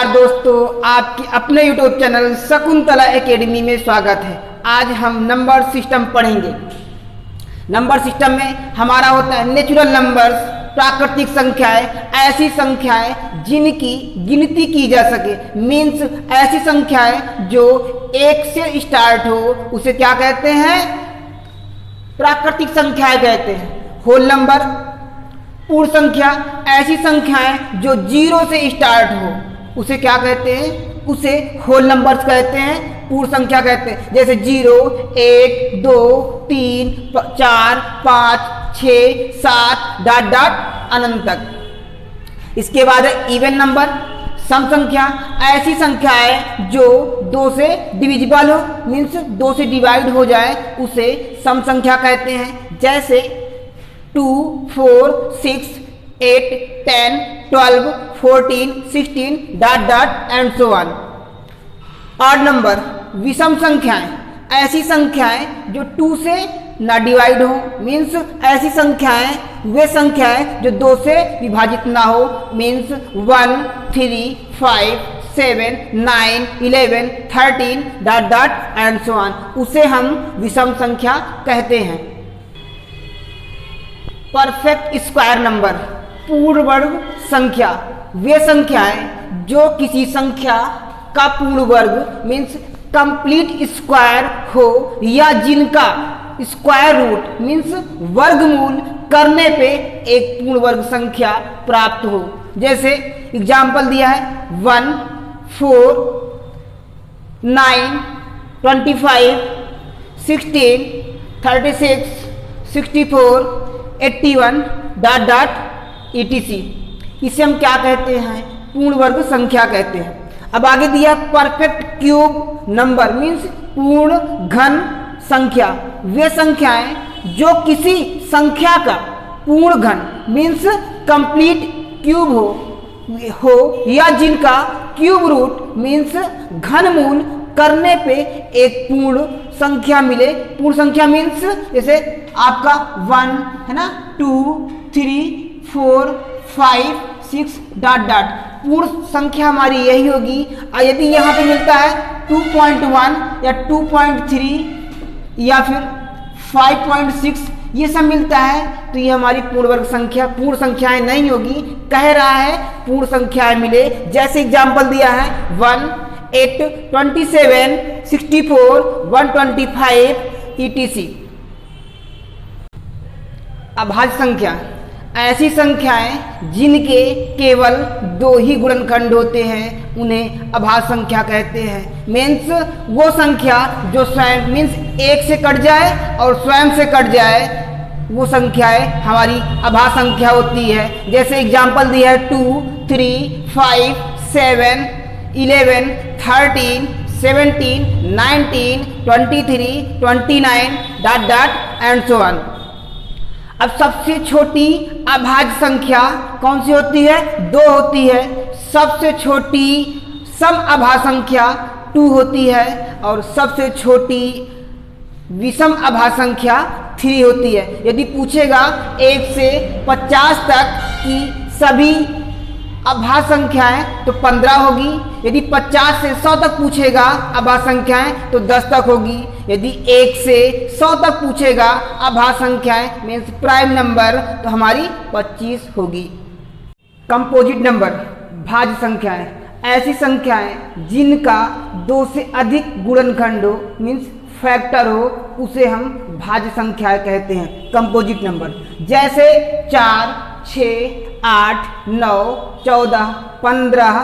दोस्तों, आपकी अपने YouTube चैनल शकुंतला एकेडमी में स्वागत है। आज हम नंबर सिस्टम पढ़ेंगे। नंबर सिस्टम में हमारा होता है नेचुरल नंबर्स, प्राकृतिक संख्याएं, ऐसी संख्याएं जिनकी गिनती की जा सके। मीन्स ऐसी संख्याएं जो एक से स्टार्ट हो, उसे क्या कहते हैं? प्राकृतिक संख्याएं कहते हैं। होल नंबर, पूर्ण संख्या, ऐसी संख्याएं जो जीरो से स्टार्ट हो, उसे क्या कहते हैं? उसे होल नंबर्स कहते हैं, पूर्ण संख्या कहते हैं। जैसे 0, 1, 2, 3, 4, 5, 6, 7 डॉट डॉट अनंत तक। इसके बाद है इवन नंबर, सम संख्या, ऐसी संख्याएं जो 2 से डिविजिबल हो, मीन्स 2 से डिवाइड हो जाए, उसे सम संख्या कहते हैं। जैसे 2, 4, 6, 8, 10, 12, 14, 16 dot dot and so on. Odd number, विषम संख्याएं, ऐसी संख्याएं जो 2 से ना डिवाइड हो, मीन्स ऐसी संख्याएं, वे संख्याएं जो 2 से विभाजित ना हो, means 1, 3, 5, 7, 9, 11, 13 dot dot and so on, उसे हम विषम संख्या कहते हैं। परफेक्ट स्क्वायर नंबर, पूर्ण वर्ग संख्या, वे संख्याएं जो किसी संख्या का पूर्ण वर्ग मीन्स कंप्लीट स्क्वायर हो, या जिनका स्क्वायर रूट मीन्स वर्गमूल करने पे एक पूर्ण वर्ग संख्या प्राप्त हो। जैसे एग्जाम्पल दिया है 1, 4, 9, 25, 16, 36, 64, 81 डॉट डॉट etc। इसे हम क्या कहते हैं? पूर्ण वर्ग संख्या कहते हैं। अब आगे दिया परफेक्ट क्यूब नंबर, मीन्स पूर्ण घन संख्या, वे संख्याएं जो किसी संख्या का पूर्ण घन मीन्स कंप्लीट क्यूब हो या जिनका क्यूब रूट मीन्स घनमूल करने पे एक पूर्ण संख्या मिले। पूर्ण संख्या मीन्स जैसे आपका 1 है ना, 2, 3, 4, 5, 6 डॉट डॉट, पूर्ण संख्या हमारी यही होगी। और यदि यहाँ पे मिलता है 2.1 या 2.3 या फिर 5.6, ये सब मिलता है, तो ये हमारी पूर्ण वर्ग संख्या, पूर्ण संख्याएं नहीं होगी। कह रहा है पूर्ण संख्याएं मिले। जैसे एग्जाम्पल दिया है 1, 8, 27, 64, 125 etc। अभाज्य संख्या, ऐसी संख्याएं जिनके केवल 2 ही गुणनखंड होते हैं, उन्हें अभाज्य संख्या कहते हैं। मीन्स वो संख्या जो स्वयं मीन्स 1 से कट जाए और स्वयं से कट जाए, वो संख्याएं हमारी अभाज्य संख्या होती है। जैसे एग्जाम्पल दिया है 2, 3, 5, 7, 11, 13, 17, 19, 23, 29 dot dot and so on. अब सबसे छोटी अभाज्य संख्या कौन सी होती है? 2 होती है। सबसे छोटी सम अभाज्य संख्या 2 होती है और सबसे छोटी विषम अभाज्य संख्या 3 होती है। यदि पूछेगा 1 से 50 तक की सभी अभाज्य संख्याएं तो 15 होगी। यदि 50 से 100 तक पूछेगा अभाज्य संख्याएं तो 10 तक होगी। यदि 1 से 100 तक पूछेगा अभाज्य संख्याएं मीन्स प्राइम नंबर, तो हमारी 25 होगी। कंपोजिट नंबर, भाज्य संख्याएं, ऐसी संख्याएं जिनका 2 से अधिक गुणनखंड हो मीन्स फैक्टर हो, उसे हम भाज्य संख्याएं कहते हैं, कंपोजिट नंबर। जैसे 4, 6, 8, 9, 14, 15,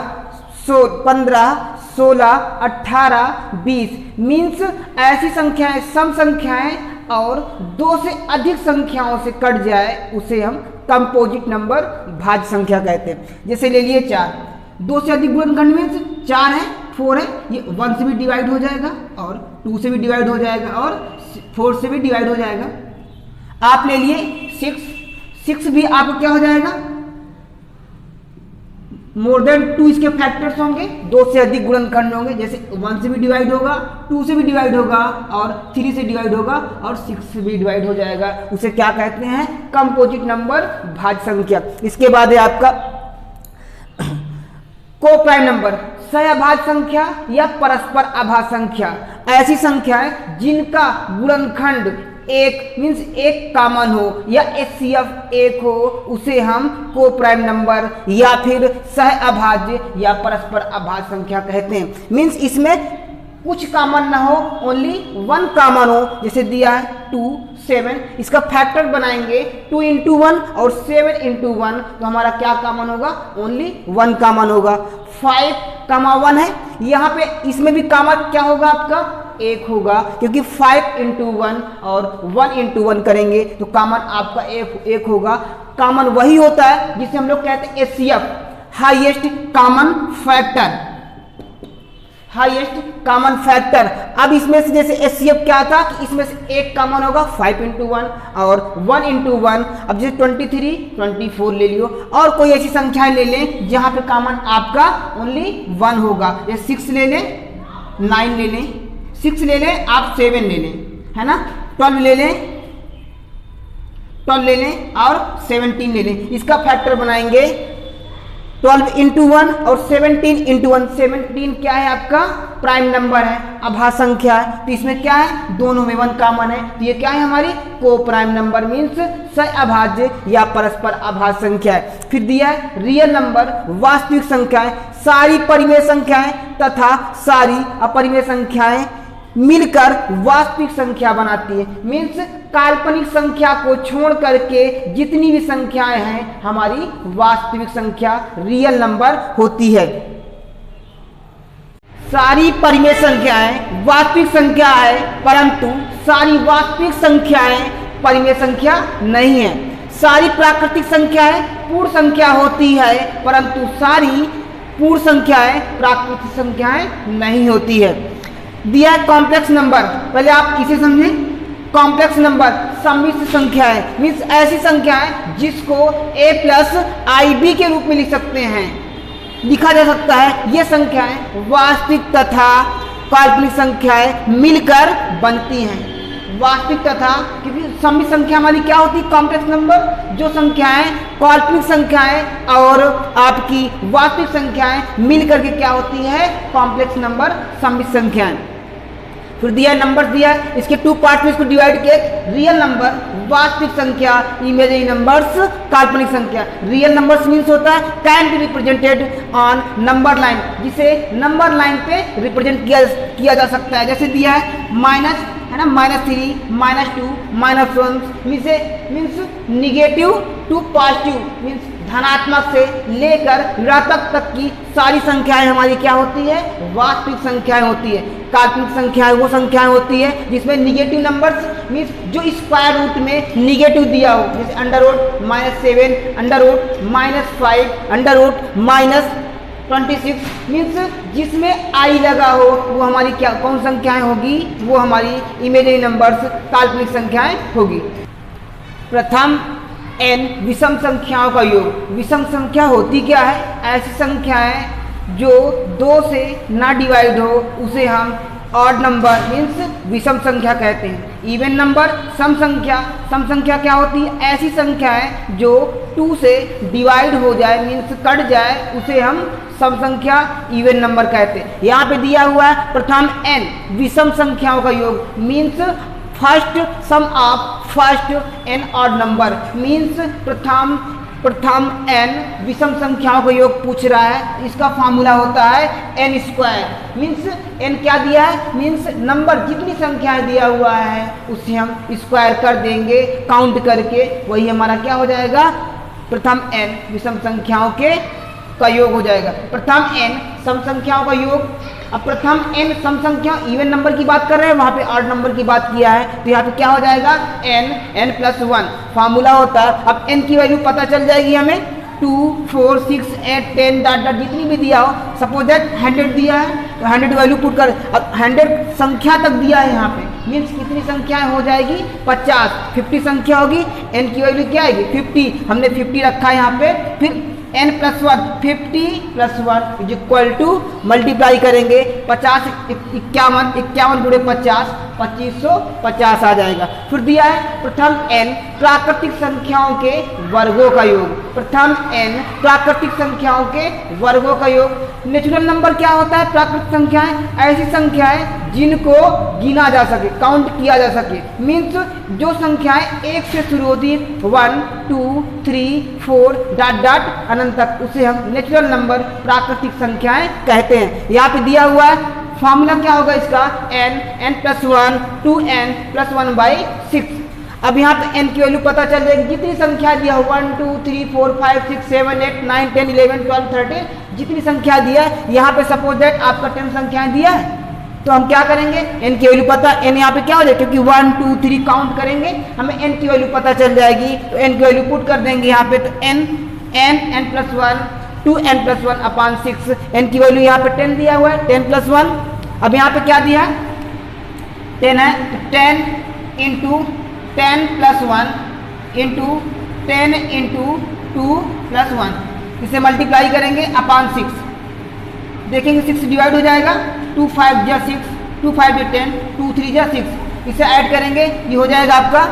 16, 18, 20 मीन्स ऐसी संख्याएं सम संख्याएं और 2 से अधिक संख्याओं से कट जाए, उसे हम कंपोजिट नंबर भाज्य संख्या कहते हैं। जैसे ले लिए 4, 2 से अधिक गुणनखंड मीन्स 4 है, 4 है, ये 1 से भी डिवाइड हो जाएगा और 2 से भी डिवाइड हो जाएगा और 4 से भी डिवाइड हो जाएगा। आप ले लिए 6 भी आपको क्या हो जाएगा? मोर देन 2 इसके फैक्टर्स होंगे, 2 से अधिक गुणनखंड होंगे। जैसे 1 से भी डिवाइड होगा, 2 से भी डिवाइड होगा और 3 से डिवाइड होगा और 6 से भी डिवाइड हो जाएगा। उसे क्या कहते हैं? कंपोजिट नंबर, भाज्य संख्या। इसके बाद है आपका को प्राइम नंबर, सहअभाज्य संख्या या परस्पर अभाज्य संख्या ऐसी संख्या है जिनका गुणनखंड एक मीन्स एक कॉमन हो या HCF एक हो, उसे हम को प्राइम नंबर या फिर सहअभाज्य या परस्पर अभाज्य संख्या कहते हैं। मीन्स इसमें कुछ कॉमन ना हो, ओनली वन कॉमन हो। जैसे दिया है 2 7, इसका फैक्टर बनाएंगे 2 × 1 और 7 × 1, तो हमारा क्या कॉमन होगा? ओनली 1 कॉमन होगा। 5, 1 है, यहाँ पे इसमें भी कॉमन क्या होगा आपका? 1 होगा, क्योंकि 5 × 1 और 1 × 1 करेंगे तो कॉमन आपका 1 होगा। कॉमन वही होता है जिसे हम लोग कहते हैं HCF, highest common factor, highest common factor. अब इसमें से जैसे HCF क्या था कि इसमें से एक कॉमन होगा 5 × 1 और 1 × 1। अब जैसे 23 24 ले लियो, और कोई ऐसी संख्याएं ले लें जहां पे कॉमन आपका ओनली 1 होगा। जैसे 6 ले लें, 9 ले लें, 6 ले लें, आप 7 ले लें, है ना, 12 ले लें, 12 ले लें और 17 ले लें। इसका फैक्टर बनाएंगे 12 × 1 और 17 × 1। 17 क्या है आपका? प्राइम नंबर है, अभाज्य संख्या है, तो इसमें क्या है? दोनों में 1 कॉमन है, तो ये क्या है? हमारी को प्राइम नंबर मीन्स सहअभाज्य या परस्पर अभाज्य संख्या है। फिर दिया है रियल नंबर, वास्तविक संख्याएं, सारी परिमेय संख्याएं तथा सारी अपरिमेय संख्याएं मिलकर वास्तविक संख्या बनाती है। मीन्स काल्पनिक संख्या को छोड़ करके जितनी भी संख्याएं हैं हमारी वास्तविक संख्या रियल नंबर होती है। सारी परिमेय संख्याएं वास्तविक संख्या है, परंतु सारी वास्तविक संख्याएं परिमेय संख्या नहीं है। सारी प्राकृतिक संख्याएं पूर्ण संख्या होती है, परंतु सारी पूर्ण संख्याएं प्राकृतिक संख्याएं नहीं होती है। दिया है कॉम्प्लेक्स नंबर, पहले आप इसे समझें। कॉम्प्लेक्स नंबर सम्मिश्र संख्या है, मीन्स ऐसी संख्या है जिसको a+ib के रूप में लिख सकते हैं, लिखा जा सकता है। ये संख्याएं वास्तविक तथा काल्पनिक संख्याएं मिलकर बनती हैं। वास्तविक तथा, क्योंकि सम्मिश्र संख्या हमारी क्या होती है? Complex number. जो संख्याएं काल्पनिक संख्याएं और आपकी वास्तविक संख्याएं मिलकर के क्या होती है? कॉम्प्लेक्स नंबर, सम्मिश्र संख्याएं। फिर दिया है नंबर, दिया है, इसके 2 पार्ट में इसको डिवाइड किया। रियल नंबर वास्तविक संख्या, इमेजिनरी नंबर्स काल्पनिक संख्या। रियल नंबर्स मीन्स होता है can be represented on number line, जिसे नंबर लाइन पे रिप्रेजेंट किया जा सकता है। जैसे दिया है माइनस, है ना, -3, -2, -1 means negative to positive, means धनात्मक से लेकर ऋणात्मक तक की सारी संख्याएं हमारी क्या होती है? वास्तविक संख्याएं होती है। काल्पनिक संख्याएं वो संख्याएं होती है जिसमें निगेटिव नंबर्स मीन्स जो स्क्वायर रूट में निगेटिव दिया हो, जैसे √7, √−5, -26 मीन्स जिसमें आई लगा हो वो हमारी क्या कौन संख्याएं होगी? वो हमारी इमेजिनरी नंबर्स काल्पनिक संख्याएं होगी। प्रथम n विषम संख्याओं का योग। विषम संख्या होती क्या है? ऐसी संख्याएं जो 2 से ना डिवाइड हो उसे हम ऑड नंबर मीन्स विषम संख्या कहते हैं। इवन नंबर सम संख्या, सम संख्या क्या होती है? ऐसी संख्याएं जो 2 से डिवाइड हो जाए मीन्स कट जाए उसे हम सम संख्या इवन नंबर कहते हैं। यहाँ पे दिया हुआ है प्रथम n विषम संख्याओं का योग means first sum of first n odd number, means प्रथम n विषम संख्याओं का योग पूछ रहा है। इसका फॉर्मूला होता है n², मीन्स n क्या दिया है? मीन्स नंबर जितनी संख्याएं दिया हुआ है उसे हम स्क्वायर कर देंगे काउंट करके, वही हमारा क्या हो जाएगा? प्रथम n विषम संख्याओं का योग हो जाएगा। प्रथम n सम संख्याओं का योग। अब प्रथम n सम संख्या इवन नंबर की बात कर रहे हैं, वहां पे ऑड नंबर की बात किया है, तो यहाँ पे क्या हो जाएगा? n+1 फार्मूला होता है। अब n की वैल्यू पता चल जाएगी हमें, 2, 4, 6, 8, 10 डॉट जितनी भी दिया हो। सपोज दैट 100 दिया है तो 100 वैल्यू पुट कर, अब 100 संख्या तक दिया है यहाँ पे, मीन्स कितनी संख्याएं हो जाएगी? 50। 50 संख्या होगी, n की वैल्यू क्या आएगी? 50। हमने 50 रखा है यहाँ पे। फिर n plus 1 50 plus 1 is equal to multiply करेंगे 50 51 गुणे 50 2550 आ जाएगा। फिर दिया है प्रथम n प्राकृतिक संख्याओं के वर्गों का योग। प्रथम n प्राकृतिक संख्याओं के वर्गों का योग। नेचुरल नंबर क्या होता है? प्राकृतिक संख्याएं ऐसी संख्याएं जिनको गिना जा सके, काउंट किया जा सके। मीन्स जो संख्याएं एक से शुरू होती है 1 2 3 4 डॉट डॉट अनंत तक, उसे हम नेचुरल नंबर प्राकृतिक संख्याएं कहते हैं। यहाँ पे दिया हुआ है फॉर्मूला क्या होगा इसका, n plus 1 2n plus 1 by 6। अब यहाँ पे n की वैल्यू पता चल जाएगी। जितनी संख्या दिया हो 1 2 3 4 5 6 7 8 9 10 11 12 13 जितनी संख्या दिया है, यहाँ पे सपोज दैट आपका 10 संख्याएं दिया है, तो हम क्या करेंगे, n की वैल्यू पता, n यहाँ पे क्या हो जाए, क्योंकि 1 2 3 काउंट करेंगे हमें n की वैल्यू पता चल जाएगी, तो n की वैल्यू पुट कर देंगे यहाँ पे। तो n प्लस 1 2n प्लस 1 अपान 6, n की वैल्यू यहाँ पे 10 दिया हुआ है, 10 प्लस 1। अब यहाँ पे क्या दिया है, 10 है, तो 10 into 10 plus 1 into 10 into 2 plus 1, इसे मल्टीप्लाई करेंगे अपान 6। देखेंगे 6 डिवाइड हो जाएगा, 2 5 जा 6 2 5 जा 10 2 3 जा 6, इसे ऐड करेंगे, ये हो जाएगा आपका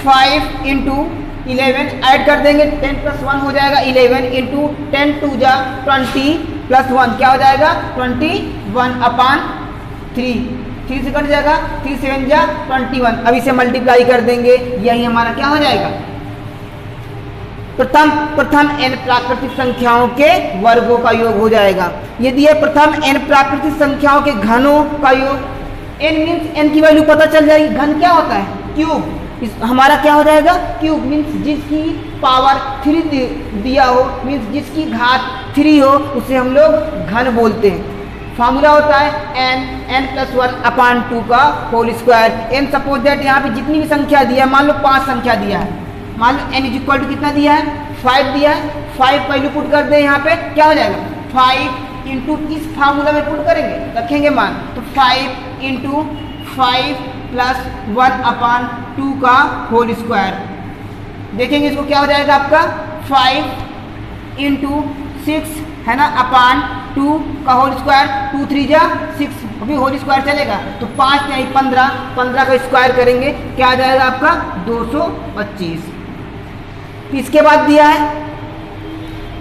5 इंटू 11 ऐड कर देंगे, 10 प्लस 1 हो जाएगा 11 इंटू 10 2 जा 20 प्लस 1 क्या हो जाएगा 21 अपान 3 से कट जाएगा, 3 7 जा 21। अब इसे मल्टीप्लाई कर देंगे, यही हमारा क्या हो जाएगा, प्रथम n प्राकृतिक संख्याओं के वर्गों का योग हो जाएगा। यदि है प्रथम n प्राकृतिक संख्याओं के घनों का योग, n मीन्स n की वैल्यू पता चल जाएगी। घन क्या होता है, क्यूब, हमारा क्या हो जाएगा क्यूब, मीन्स जिसकी पावर 3 दिया हो, मीन्स जिसकी घात 3 हो, उसे हम लोग घन बोलते हैं। फार्मूला होता है n प्लस 1 अपान 2 का whole square. n suppose that यहाँ पे जितनी भी संख्या दिया है, मान लो 5 संख्या दिया है, मान लो n इज इक्वल टू कितना दिया है 5 दिया है, 5 पहले पुट कर दे, यहाँ पे क्या हो जाएगा 5 इंटू इस फार्मूला में पुट करेंगे, रखेंगे मान, तो 5 इंटू 5 प्लस 1 अपान 2 का होल स्क्वायर। देखेंगे इसको क्या हो जाएगा आपका 5 इंटू 6 है ना अपान 2 का होल स्क्वायर, 2 3 जा 6, अभी होल स्क्वायर चलेगा, तो 5 नहीं 15 का स्क्वायर करेंगे, क्या आ जाएगा आपका 225। इसके बाद दिया है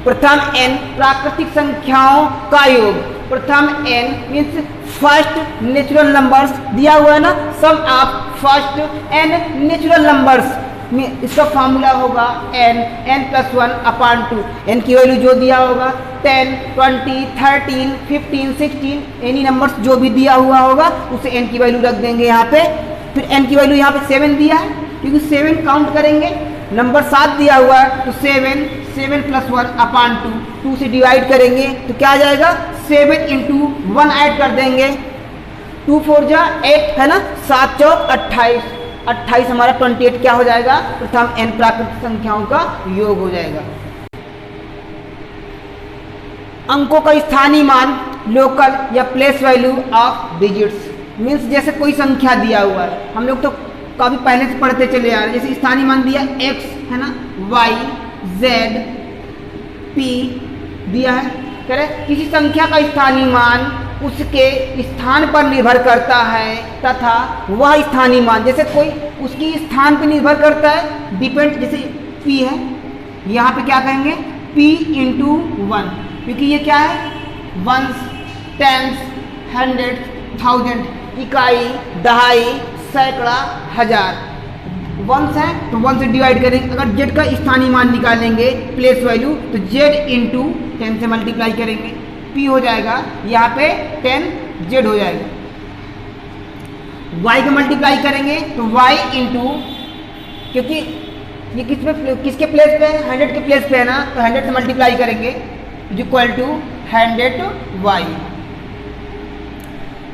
प्रथम n प्राकृतिक संख्याओं का योग। प्रथम n means first natural numbers दिया हुआ है ना, sum of first n natural numbers, इसका फॉर्मूला होगा n प्लस 1 अपान 2। n की वैल्यू जो दिया होगा 10 20 13 15 16 एनी नंबर्स जो भी दिया हुआ होगा उसे n की वैल्यू रख देंगे यहाँ पे। फिर n की वैल्यू यहाँ पे 7 दिया है, क्योंकि 7 काउंट करेंगे, नंबर 7 दिया हुआ है, तो 7 प्लस 1 अपान 2 से डिवाइड करेंगे, तो क्या आ जाएगा 7 इंटू 1 ऐड कर देंगे, 2 4 जा 8 है ना, 7 चौक 28 हमारा 28 क्या हो जाएगा, प्रथम n प्राकृतिक संख्याओं का योग हो जाएगा। अंकों का स्थानीय मान, लोकल या place value of digits, means जैसे कोई संख्या दिया हुआ है, हम लोग तो काफी पहले से पढ़ते चले आ रहे, जैसे स्थानीय मान दिया x है ना, y z p दिया है, करे किसी संख्या का स्थानीय मान उसके स्थान पर निर्भर करता है तथा वह स्थानीय मान, जैसे कोई उसकी स्थान पर निर्भर करता है, डिपेंड, जैसे p है, यहाँ पे क्या कहेंगे p इंटू 1, क्योंकि ये क्या है वंस टेंस हंड्रेड थाउजेंड, इकाई दहाई सैकड़ा हजार, वंस है तो 1 से डिवाइड करेंगे। अगर z का स्थानीय मान निकालेंगे प्लेस वैल्यू, तो z इंटू 10 से मल्टीप्लाई करेंगे, p हो जाएगा यहाँ पे 10 z हो जाएगा। y का मल्टीप्लाई करेंगे तो y इंटू, क्योंकि ये किसके प्लेस पे है, 100 के प्लेस पे है ना, तो 100 से मल्टीप्लाई करेंगे इक्वल टू 100y।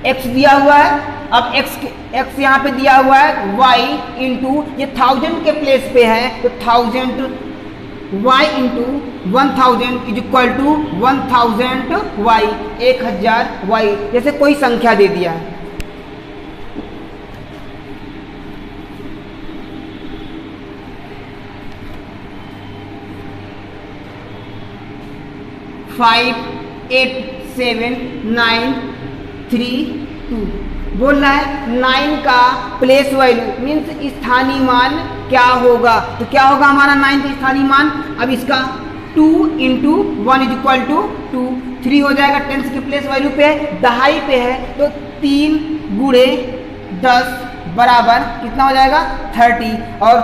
x दिया हुआ है, अब x यहाँ पे दिया हुआ है y इंटू, ये 1000 के प्लेस पे है, तो 1000 y into 1000 is equal to 1000y, 1000y, जैसे कोई संख्या दे दिया है। 5 8 7 9 3 2। बोल रहा है 9 का प्लेस वैल्यू मीन्स स्थानीय मान क्या होगा। तो क्या होगा हमारा 9 का स्थानीय मान। अब इसका 2 × 1 = 2, 3 हो जाएगा। 10 के प्लेस वैल्यू पे है, दहाई पे है, तो 3 × 10 बराबर कितना हो जाएगा 30। और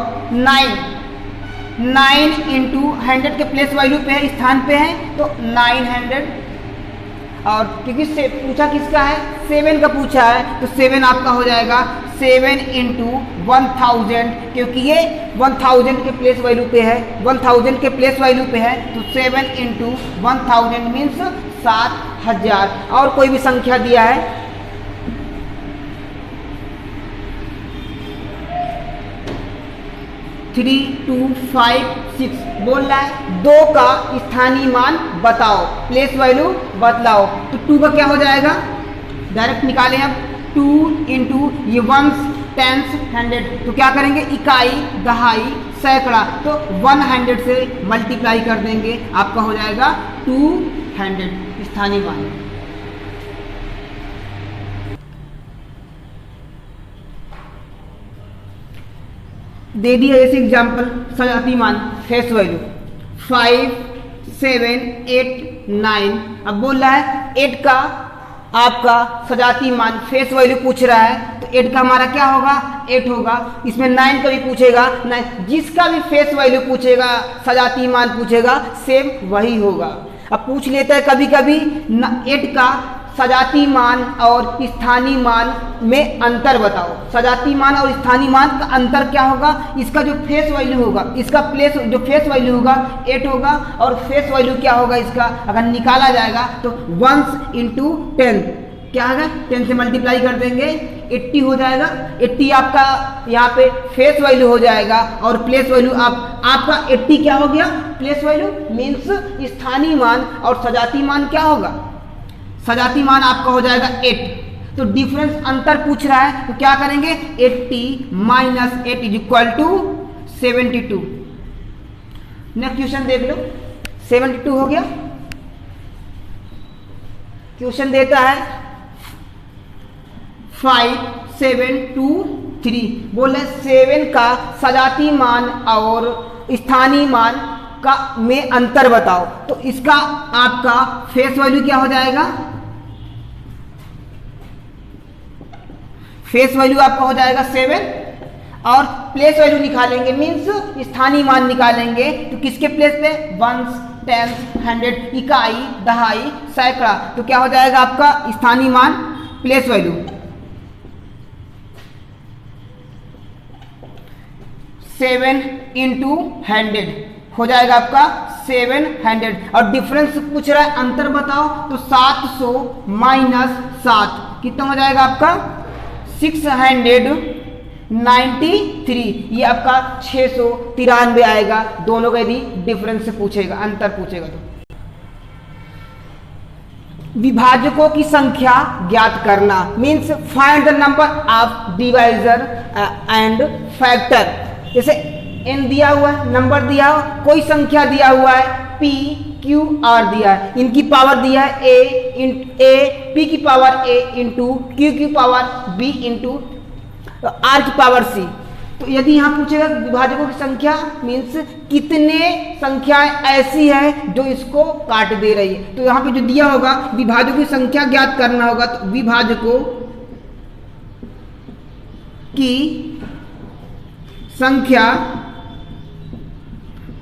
9 × 100 के प्लेस वैल्यू पे है, स्थान पे है, तो 900। और क्योंकि से पूछा किसका है 7 का पूछा है, तो 7 आपका हो जाएगा 7 × 1000, क्योंकि ये 1000 के प्लेस वैल्यू पे है, 1000 के प्लेस वैल्यू पे है, तो 7 × 1000 मीन्स 7000। और कोई भी संख्या दिया है 3 2 5 6 बोल रहा है 2 का स्थानीय मान बताओ, प्लेस वैल्यू बतलाओ। तो 2 का क्या हो जाएगा, डायरेक्ट निकालें अब। 2 × ये 1s 10s 100, तो क्या करेंगे इकाई दहाई सैकड़ा, तो 100 से मल्टीप्लाई कर देंगे, आपका हो जाएगा 200 स्थानीय मान। दे दिया जैसे एग्जाम्पल सजाती मान फेस वैल्यू 5 7 8 9। अब बोल रहा है 8 का आपका सजाती मान फेस वैल्यू पूछ रहा है, तो 8 का हमारा क्या होगा 8 होगा। इसमें 9 का भी पूछेगा 9, जिसका भी फेस वैल्यू पूछेगा सजाती मान पूछेगा सेम वही होगा। अब पूछ लेता है कभी कभी 8 का सजाती मान और स्थानीय मान में अंतर बताओ। सजाती मान और स्थानीय मान का अंतर क्या होगा, इसका जो फेस वैल्यू होगा, इसका प्लेस जो फेस वैल्यू होगा 8 होगा, और फेस वैल्यू क्या होगा इसका अगर निकाला जाएगा तो 1 × 10 क्या होगा 10 से मल्टीप्लाई कर देंगे 80 हो जाएगा। 80 आपका यहाँ पे फेस वैल्यू हो जाएगा, और प्लेस वैल्यू आपका 80 क्या हो गया प्लेस वैल्यू मीन्स स्थानीय मान, और सजाती मान क्या होगा सजाती मान आपका हो जाएगा 8। तो डिफरेंस अंतर पूछ रहा है, तो क्या करेंगे 80 - 8 = 72। नेक्स्ट क्वेश्चन देख लो, 72 हो गया। क्वेश्चन देता है 5 7 2 3, बोल रहे 7 का सजाती मान और स्थानीय मान का में अंतर बताओ। तो इसका आपका फेस वैल्यू क्या हो जाएगा, फेस वैल्यू आपका हो जाएगा 7, और प्लेस वैल्यू निकालेंगे मीन्स स्थानीय मान निकालेंगे, तो किसके प्लेस पे 1s 10s 100 इकाई दहाई सैकड़ा, तो क्या हो जाएगा आपका स्थानीय मान प्लेस वैल्यू 7 × 100 हो जाएगा आपका 700। और डिफरेंस पूछ रहा है अंतर बताओ, तो 700 - 7 कितना हो जाएगा आपका 693, ये आपका 693 आएगा। दोनों का यदि डिफरेंस से पूछेगा अंतर पूछेगा तो। विभाजकों की संख्या ज्ञात करना means find the number of divisor and factor. जैसे n दिया हुआ है, नंबर दिया हुआ, कोई संख्या दिया हुआ है p q r दिया है, इनकी पावर दिया है a p की पावर a इंटू q की पावर b इंटू r की पावर c। तो यदि यहाँ पूछेगा विभाजकों की संख्या मीन्स कितने संख्याएं ऐसी है जो इसको काट दे रही है, तो यहाँ पे जो दिया होगा विभाजकों की संख्या ज्ञात करना होगा। तो विभाजकों की संख्या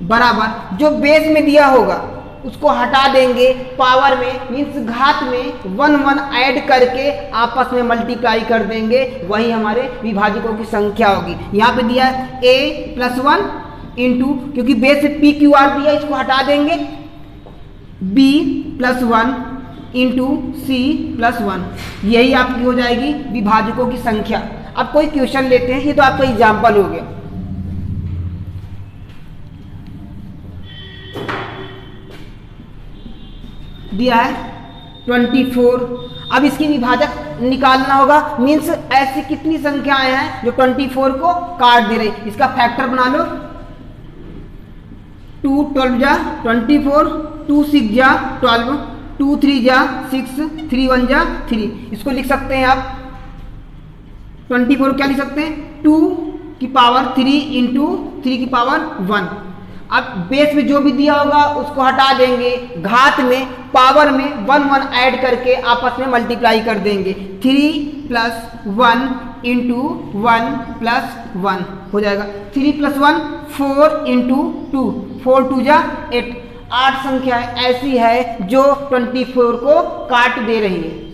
बराबर जो बेस में दिया होगा उसको हटा देंगे, पावर में मीन्स घात में 1 1 ऐड करके आपस में मल्टीप्लाई कर देंगे, वही हमारे विभाजकों की संख्या होगी। यहाँ पे दिया है a + 1 इंटू, क्योंकि बेस से p q r दिया इसको हटा देंगे, b + 1 इंटू c + 1, यही आपकी हो जाएगी विभाजकों की संख्या। अब कोई क्वेश्चन लेते हैं, ये तो आपका एग्जाम्पल हो गया। दिया है 24। अब इसकी विभाजक निकालना होगा मीन्स ऐसी कितनी संख्याएं हैं जो 24 को काट दे रही, इसका फैक्टर बना लो। 2 12 24, 2 6 जा 12, 2 3 जा 6, 3 1 जा 3। इसको लिख सकते हैं आप 24 क्या लिख सकते हैं 2 की पावर 3 इंटू 3 की पावर 1। अब बेस में जो भी दिया होगा उसको हटा देंगे, घात में पावर में 1 1 ऐड करके आपस में मल्टीप्लाई कर देंगे। 3 + 1 इंटू 1 + 1 हो जाएगा। 3 + 1 4 इंटू 2, 4 2 जा 8। 8 संख्या ऐसी है जो 24 को काट दे रही है।